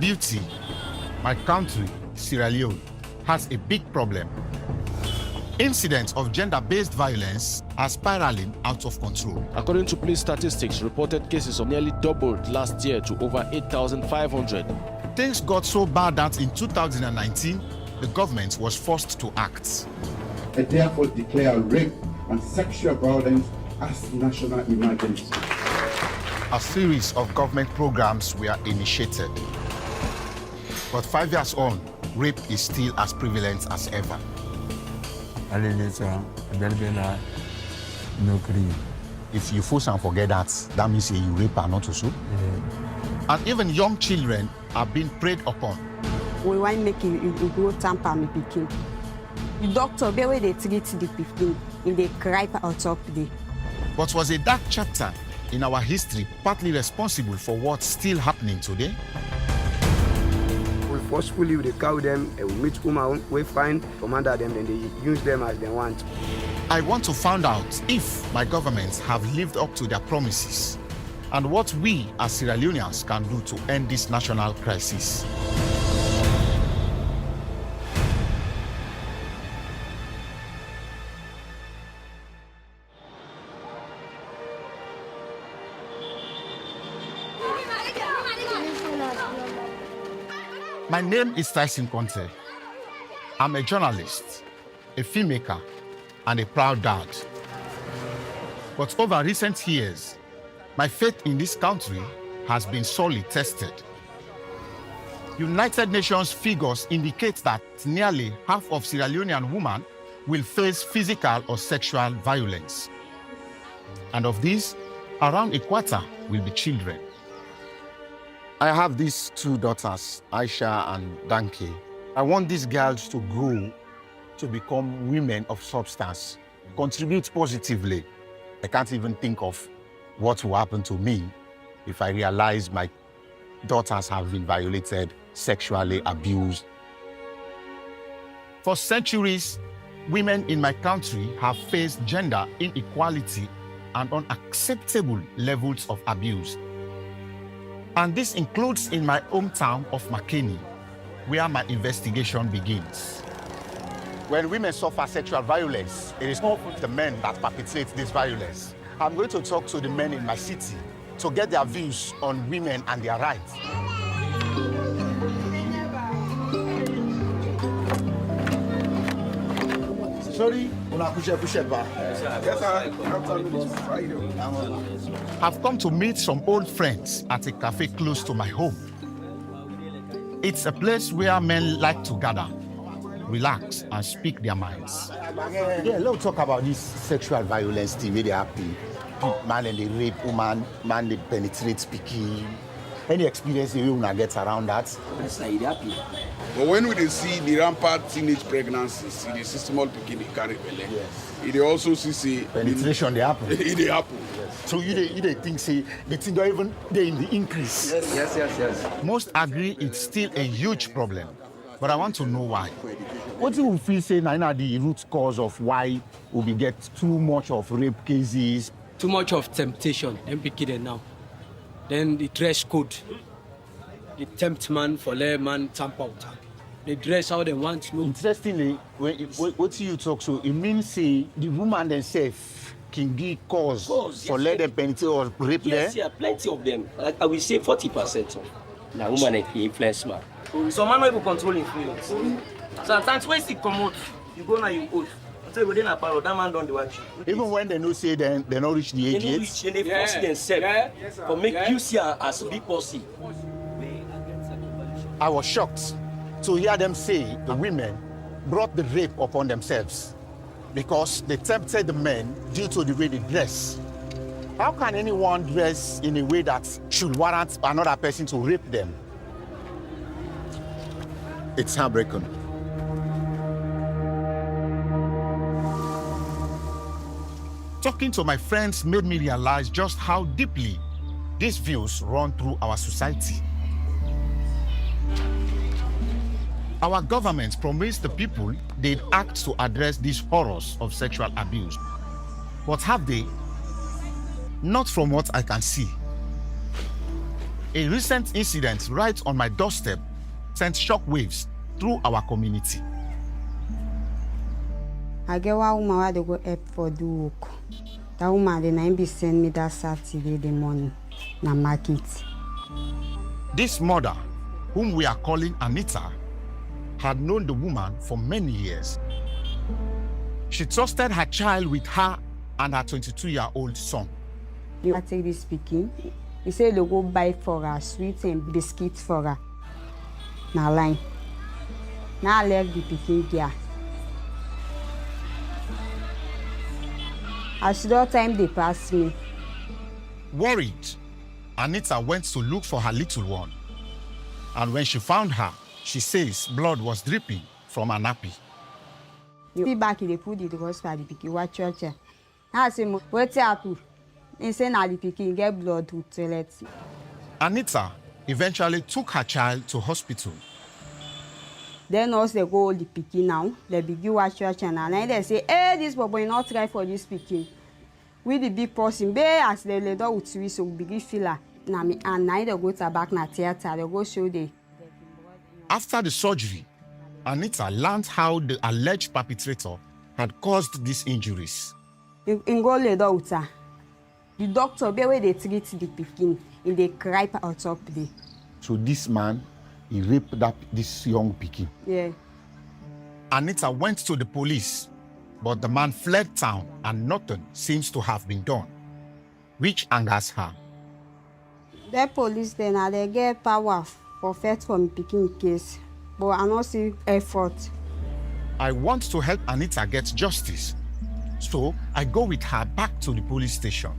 Beauty, my country, Sierra Leone, has a big problem. Incidents of gender-based violence are spiraling out of control. According to police statistics, reported cases have nearly doubled last year to over 8,500. Things got so bad that in 2019, the government was forced to act. I therefore declare rape and sexual violence as national emergency. A series of government programs were initiated. But 5 years on, rape is still as prevalent as ever. If you force and forget that means you rape and not also. And even young children are being preyed upon. We want to make you grow tamper me picking. The doctor, the way they treat the people, in the cry out of the. But was a dark chapter in our history partly responsible for what's still happening today? We forcefully they cow them, we meet women, we find commander them, and they use them as they want. I want to find out if my governments have lived up to their promises and what we as Sierra Leoneans can do to end this national crisis. My name is Tyson Conteh. I'm a journalist, a filmmaker, and a proud dad. But over recent years, my faith in this country has been sorely tested. United Nations figures indicate that nearly half of Sierra Leonean women will face physical or sexual violence. And of these, around a quarter will be children. I have these two daughters, Aisha and Danke. I want these girls to grow to become women of substance, contribute positively. I can't even think of what will happen to me if I realize my daughters have been violated, sexually abused. For centuries, women in my country have faced gender inequality and unacceptable levels of abuse. And this includes in my hometown of Makeni, where my investigation begins. When women suffer sexual violence, it is not the men that perpetrate this violence. I'm going to talk to the men in my city to get their views on women and their rights. Sorry? I've come to meet some old friends at a cafe close to my home. It's a place where men like to gather, relax, and speak their minds. Yeah, let's talk about this sexual violence thing where they happen. Man and they rape woman, man they penetrate speaking. Any experience you will get around that? But when we see the rampant teenage pregnancies, the system of picking carry belly. Yes. It also see penetration they happen. It happen. Yes. So you think say the thing don't even they in the increase. Yes. Most agree it's still a huge problem, but I want to know why. What do you feel say now the root cause of why we get too much of rape cases? Too much of temptation, them picking now. Then the dress code. They tempt man for let man tamp out. They dress how they want to. Interestingly, what you talk so it means say the woman themselves can give cause for let them penetrate or rape them. Yes, plenty of them. Like I will say 40% of the woman is influence man. So man will control influence. So at times when you come out, you go now you old. So within a parrot, that man don't do what. Even when they know say they not reach the age yet. They force themselves for make you see as big pussy. I was shocked to hear them say the women brought the rape upon themselves because they tempted the men due to the way they dress. How can anyone dress in a way that should warrant another person to rape them? It's heartbreaking. Talking to my friends made me realize just how deeply these views run through our society. Our governments promised the people they'd act to address these horrors of sexual abuse. But have they? Not from what I can see. A recent incident right on my doorstep sent shockwaves through our community. I get one woman where they go help for the work. That woman then be send me that Saturday the morning na market. This mother, whom we are calling Anita, had known the woman for many years. She trusted her child with her and her 22-year-old son. I take this speaking. He said they go buy for her sweets and biscuits for her. Now line. Now I left the picking there. As that time they pass me. Worried, Anita went to look for her little one. And when she found her, she says blood was dripping from her nappy. You see back in the put the hospital for the pikin, what church? I say, what's happened? They say now the pikin get blood to toilet. Anita eventually took her child to hospital. Then also they go hold the pikin now. They begin watch church and now they say, hey, this boy not try for this pikin. With the big person, as the leader with three, so we begin feel her. And now they go to back na theater. They go show the. After the surgery, Anita learned how the alleged perpetrator had caused these injuries. In go leader with her. The doctor, where they treat the pikin, in the cry out top there. So this man, he raped this young pikin. Yeah. Anita went to the police, but the man fled town and nothing seems to have been done, which angers her. The police then they get power for first from picking case, but I don't see effort. I want to help Anita get justice, so I go with her back to the police station.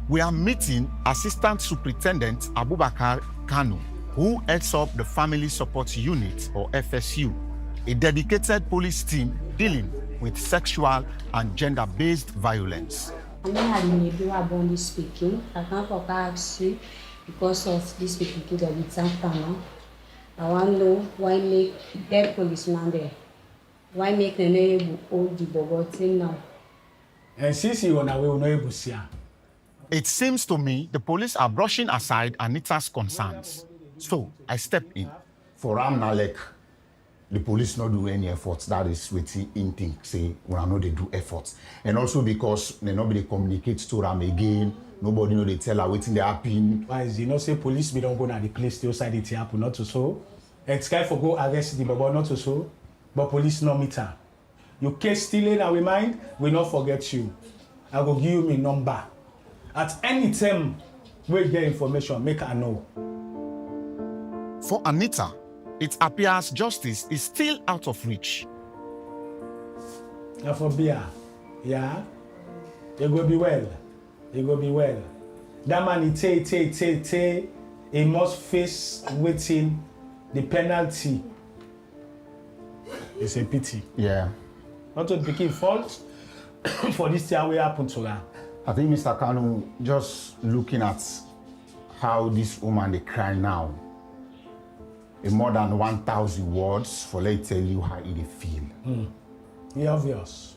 We are meeting Assistant Superintendent Abubakar Kanu, who heads up the Family Support Unit, or FSU, a dedicated police team dealing with sexual and gender-based violence. I may have been about this speaking. I can't ask you because of this speaking that it's happening. I want to know why make that policeman there. Why make the neighbor hold the bogotin now? And since you on our way, no able to. It seems to me the police are brushing aside Anita's concerns. So I step in. For Amnalek, the police not do any efforts. That is what he think. Say, when I know they do efforts. And also because nobody communicates to them again. Nobody know they tell her waiting they happen. Why is you know say police be don't go na the place to outside it happen not to so. Ex guy for go arrest the bobo not to so. But police no meet her. You case stealing our mind, we not forget you. I go give you my number. At any time we get information, make her know. For Anita, it appears justice is still out of reach. Now for beer, yeah, you go be well. You go be well. That man, he must face waiting the penalty. It's a pity. Yeah. Not to begin fault for this thing will happen to her. I think Mr. Kanu, just looking at how this woman they cry now, in more than 1,000 words for let tell you how they feel. It's obvious.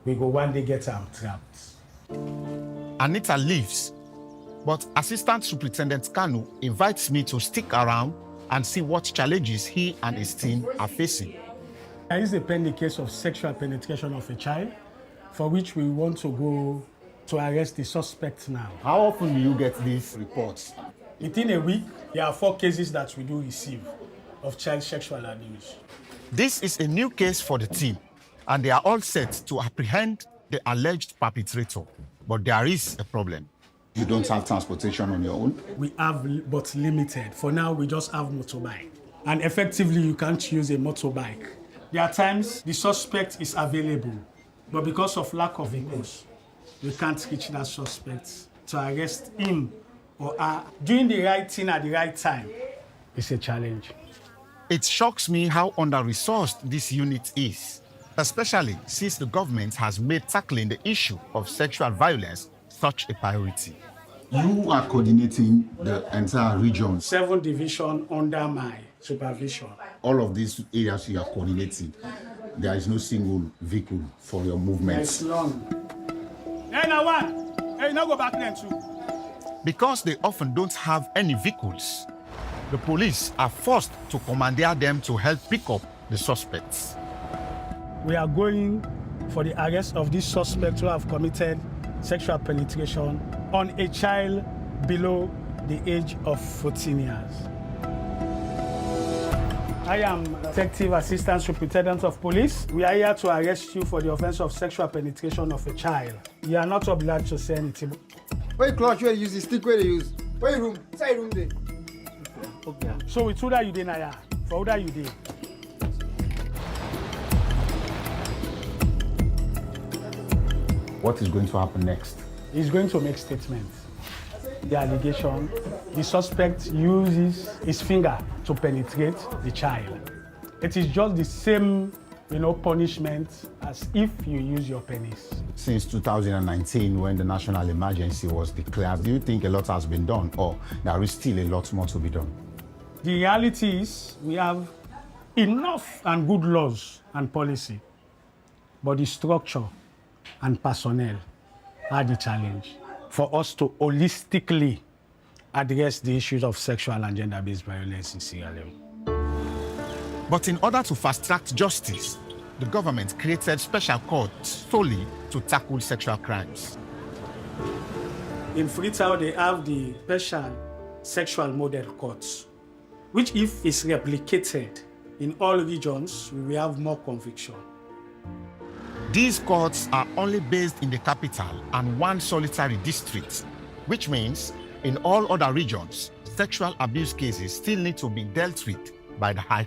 We go one day get her trapped. Anita leaves, but Assistant Superintendent Kanu invites me to stick around and see what challenges he and his team are facing. There is a pending case of sexual penetration of a child, for which we want to go to arrest the suspect now. How often do you get these reports? Within a week, there are 4 cases that we do receive of child sexual abuse. This is a new case for the team, and they are all set to apprehend the alleged perpetrator. But there is a problem. You don't have transportation on your own? We have, but limited. For now, we just have motorbike. And effectively, you can't use a motorbike. There are times the suspect is available, but because of lack of vehicles, we can't reach that suspect to arrest him or her. Doing the right thing at the right time is a challenge. It shocks me how under-resourced this unit is, especially since the government has made tackling the issue of sexual violence such a priority. You are coordinating the entire region. 7 divisions under my supervision. All of these areas you are coordinating, there is no single vehicle for your movements. It's long. Hey, now one. Hey, now go back then too. Because they often don't have any vehicles, the police are forced to commandeer them to help pick up the suspects. We are going for the arrest of these suspects who have committed sexual penetration on a child below the age of 14 years. I am Detective Assistant Superintendent of Police. We are here to arrest you for the offense of sexual penetration of a child. You are not obliged to say anything. Where you clutch, where you use the stick, where you use? Where you room? Inside room there. Okay. So it's who that you did, Naya? For who that you did? What is going to happen next? He's going to make statements. The allegation, the suspect uses his finger to penetrate the child. It is just the same, punishment as if you use your penis. Since 2019, when the national emergency was declared, do you think a lot has been done, or there is still a lot more to be done? The reality is we have enough and good laws and policy, but the structure and personnel are the challenge for us to holistically address the issues of sexual and gender-based violence in Sierra Leone. But in order to fast-track justice, the government created special courts solely to tackle sexual crimes. In Freetown, they have the special sexual model courts, which if is replicated in all regions, we will have more conviction. These courts are only based in the capital and one solitary district, which means in all other regions, sexual abuse cases still need to be dealt with by the High